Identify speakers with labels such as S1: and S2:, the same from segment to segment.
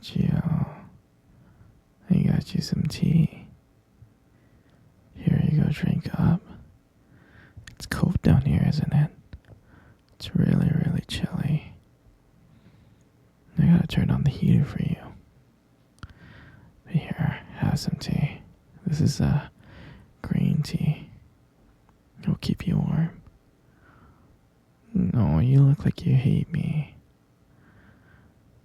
S1: got you. I got you some tea. Here you go, drink up. It's cold down here, isn't it? It's really, really chilly. I gotta turn on the heater for you. But here, have some tea. This is green tea. It'll keep you warm. No, you look like you hate me.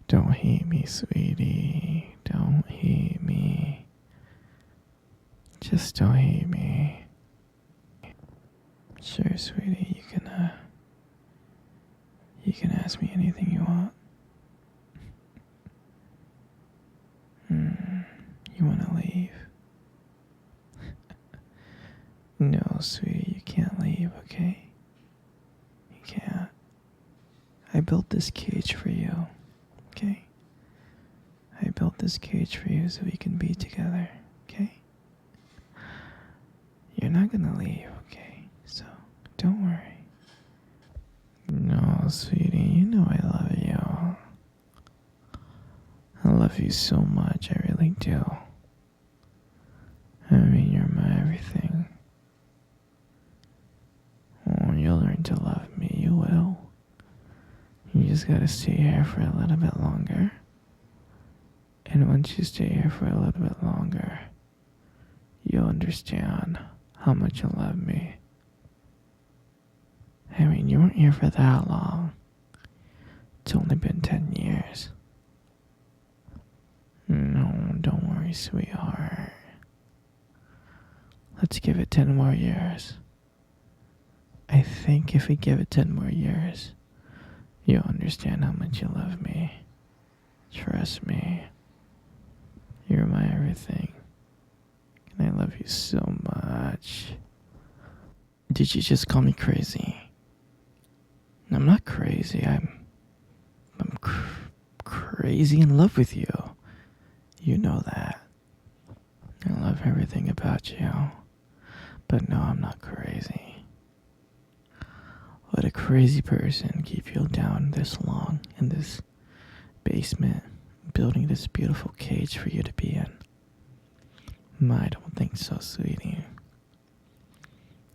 S1: Don't hate me, sweetie. Don't hate me. Just don't hate me. Sure, sweetie, you can ask me anything you want. You wanna leave? No, sweetie, you can't leave, okay? You can't. I built this cage for you, okay? I built this cage for you so we can be together, okay? You're not gonna leave, okay? So, don't worry. No, sweetie, you know I love you. I love you so much, I really do. I mean, you're my everything. Oh, you'll learn to love me, you will. You just gotta stay here for a little bit longer. And once you stay here for a little bit longer, you'll understand how much you love me. I mean, you weren't here for that long. It's only been 10 years. No, don't worry, sweetheart. Let's give it 10 more years. I think if we give it 10 more years, you'll understand how much you love me. Trust me. You're my everything. And I love you so much. Did you just call me crazy? I'm not crazy. I'm crazy in love with you. You know that. I love everything about you. But no, I'm not crazy. Would a crazy person keep you down this long in this basement, building this beautiful cage for you to be in? I don't think so, sweetie.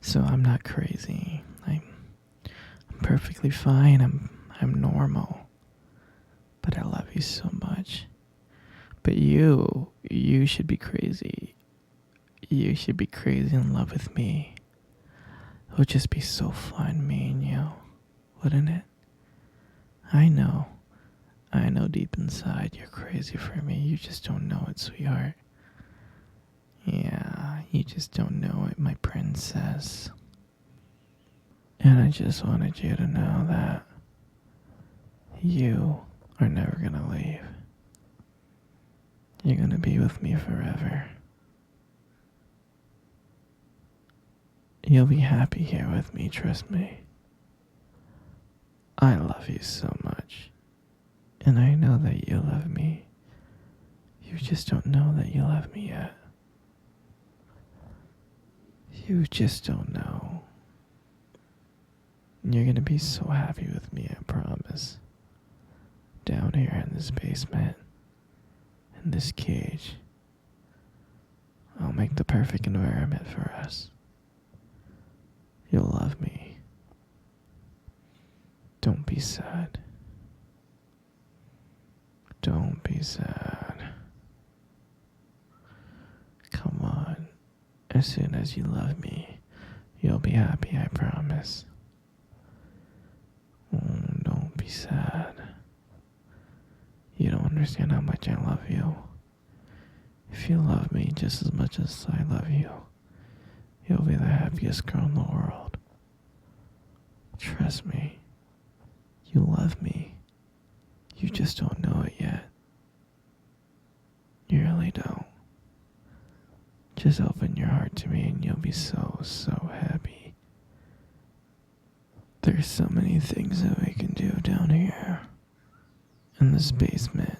S1: So I'm not crazy. I'm perfectly fine. I'm normal. But I love you so much. But you should be crazy. You should be crazy in love with me. It would just be so fun, me and you, wouldn't it? I know deep inside you're crazy for me. You just don't know it, sweetheart. Yeah, you just don't know it, my princess. And I just wanted you to know that you are never gonna leave. You're gonna be with me forever. You'll be happy here with me, trust me. I love you so much. And I know that you love me. You just don't know that you love me yet. You just don't know. You're gonna be so happy with me, I promise. Down here in this basement, in this cage, I'll make the perfect environment for us. You'll love me. Don't be sad. Don't be sad. Come on. As soon as you love me, you'll be happy, I promise. Don't be sad. You don't understand how much I love you. If you love me just as much as I love you, you'll be the happiest girl in the world. Trust me. You love me. You just don't know it yet. You really don't. Just open your heart to me and you'll be so, so happy. There's so many things that we can do down here. In this basement.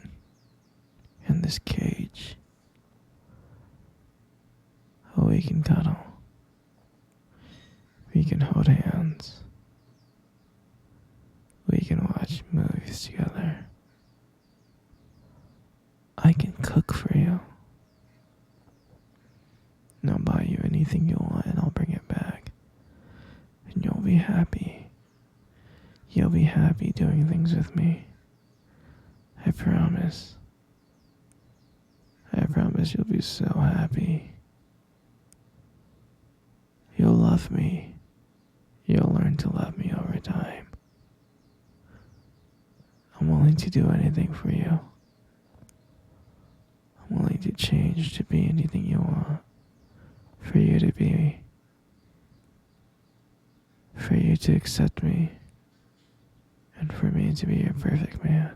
S1: In this cage. Oh, we can cuddle. We can hold hands. We can watch movies together. cook for you. And I'll buy you anything you want and I'll bring it back. And you'll be happy. You'll be happy doing things with me. I promise. I promise you'll be so happy. You'll love me. You'll learn to love me over time. I'm willing to do anything for you. I'm willing to change to be anything you want. For you to be. For you to accept me. And for me to be your perfect man.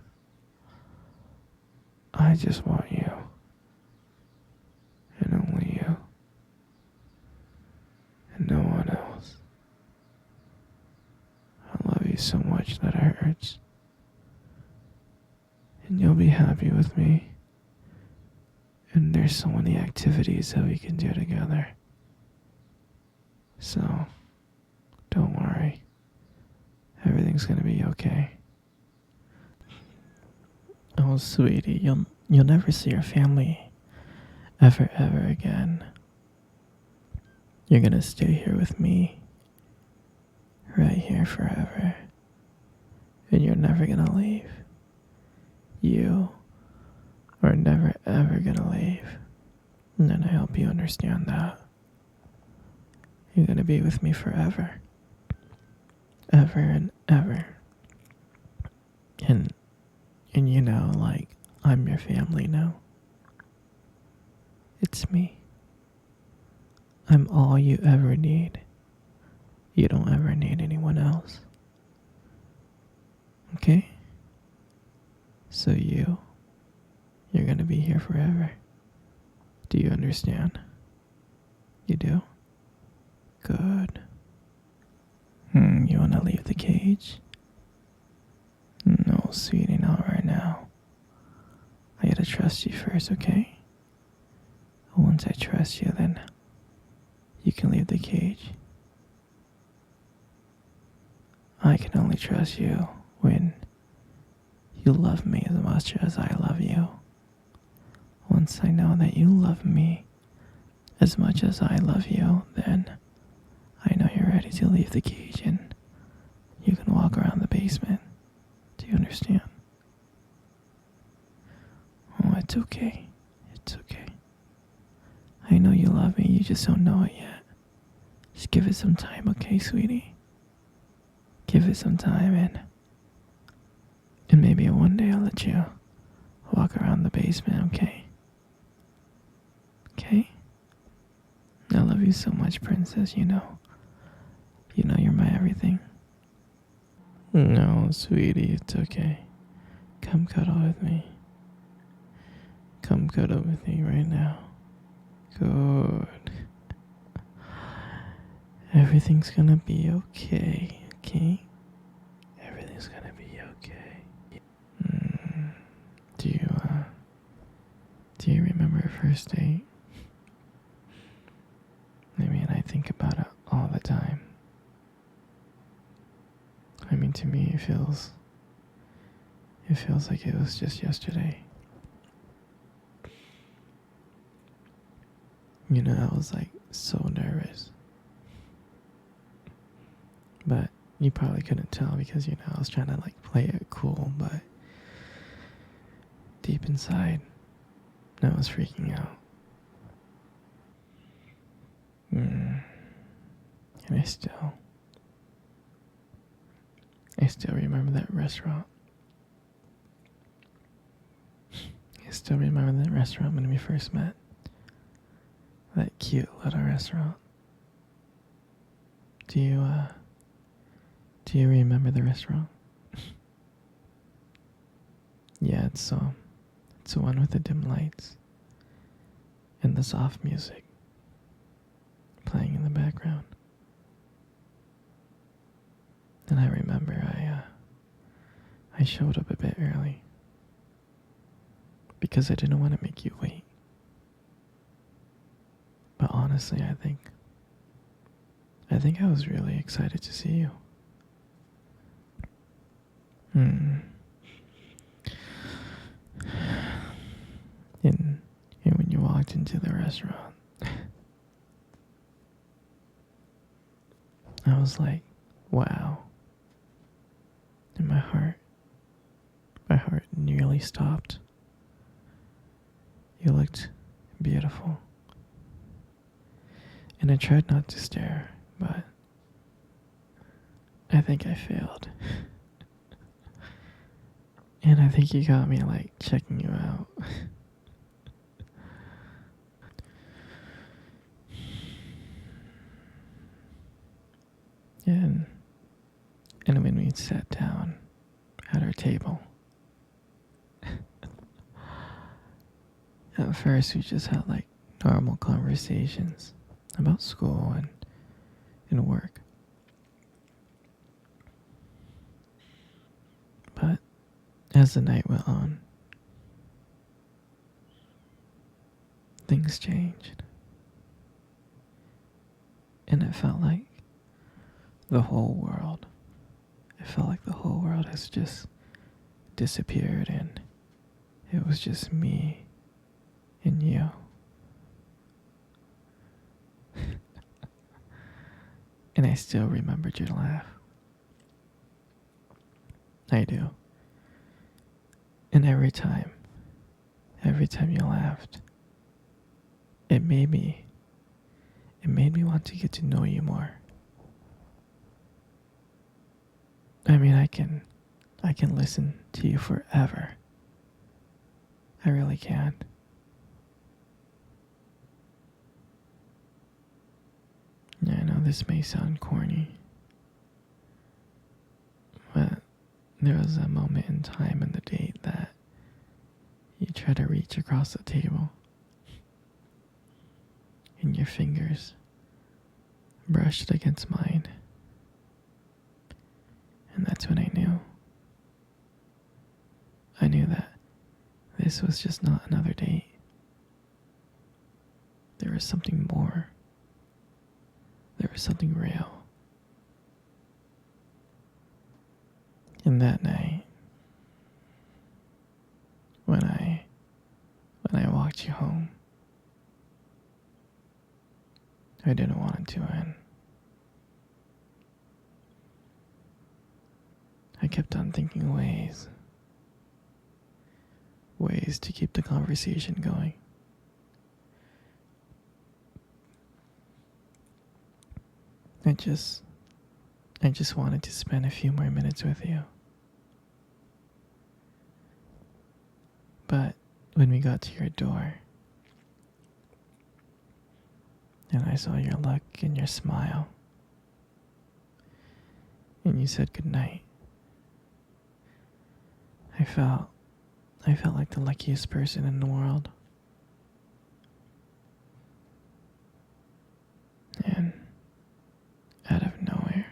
S1: I just want you. And only you. And no one else. I love you so much that it hurts. And you'll be happy with me. And there's so many activities that we can do together. So, don't worry. Everything's gonna be okay. Oh, sweetie, you'll never see your family ever again. You're gonna stay here with me, right here forever. And you're never gonna leave. You are never ever gonna leave. And I hope you understand that. You're gonna be with me forever. Ever and ever. And you know, like, I'm your family now. It's me. I'm all you ever need. You don't ever need anyone else. Okay? So you're gonna be here forever. Do you understand? You do? Good. You wanna leave the cage? No, sweetie, not right now. I gotta trust you first, okay? Once I trust you, then you can leave the cage. I can only trust you when you love me as much as I love you. Once I know that you love me as much as I love you, then I know you're ready to leave the cage and you can walk around the basement. Do you understand? Oh, it's okay. It's okay. I know you love me, you just don't know it yet. Just give it some time, okay, sweetie? Give it some time and maybe one day I'll let you walk around the basement, okay? Okay? I love you so much, princess, you know. You know you're my everything. No, sweetie, it's okay. Come cuddle with me. Come cuddle with me right now. Good. Everything's gonna be okay, okay? Everything's gonna be okay. Do you remember our first date? I mean, I think about it all the time. I mean, to me, it feels like it was just yesterday. You know, I was like so nervous. But you probably couldn't tell because, you know, I was trying to like play it cool, but deep inside, I was freaking out. And I still remember that restaurant. I still remember that restaurant when we first met. That cute little restaurant. Do you remember the restaurant? Yeah, it's the one with the dim lights and the soft music playing in the background. And I remember I showed up a bit early because I didn't want to make you wait. But honestly, I think I was really excited to see you. And when you walked into the restaurant, I was like, wow. And my heart nearly stopped. You looked beautiful. And I tried not to stare, but I think I failed. And I think you got me like checking you out. and and when we sat down at our table, at first we just had like normal conversations about school and work. But as the night went on, things changed. And it felt like the whole world, has just disappeared and it was just me and you. And I still remembered your laugh. I do. And every time you laughed, it made me want to get to know you more. I mean, I can listen to you forever. I really can. Yeah, I know this may sound corny, but there was a moment in time in the date that you tried to reach across the table and your fingers brushed against mine. And that's when I knew. I knew that this was just not another date. There was something more. There was something real. And that night, when I walked you home, I didn't want it to end. I kept on thinking ways to keep the conversation going. I just wanted to spend a few more minutes with you. But when we got to your door, and I saw your look and your smile, and you said goodnight, I felt like the luckiest person in the world. And out of nowhere,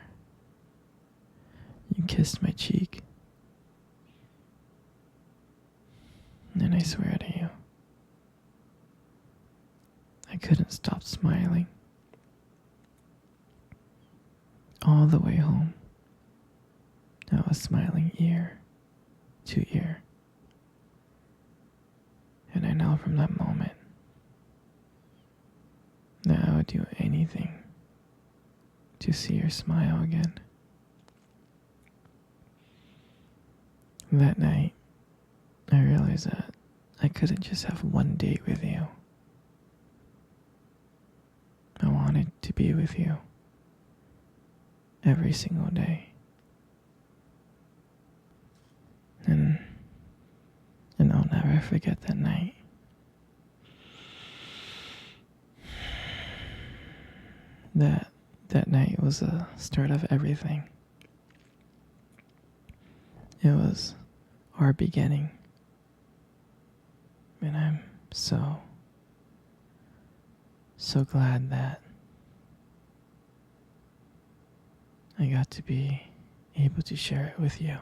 S1: you kissed my cheek. And I swear to you, I couldn't stop smiling. All the way home, I was smiling ear to ear. And I know from that moment that I would do anything to see your smile again. That night, I realized that I couldn't just have one date with you. I wanted to be with you every single day. And I'll never forget that night. That night was the start of everything. It was our beginning. And I'm so glad that I got to be able to share it with you.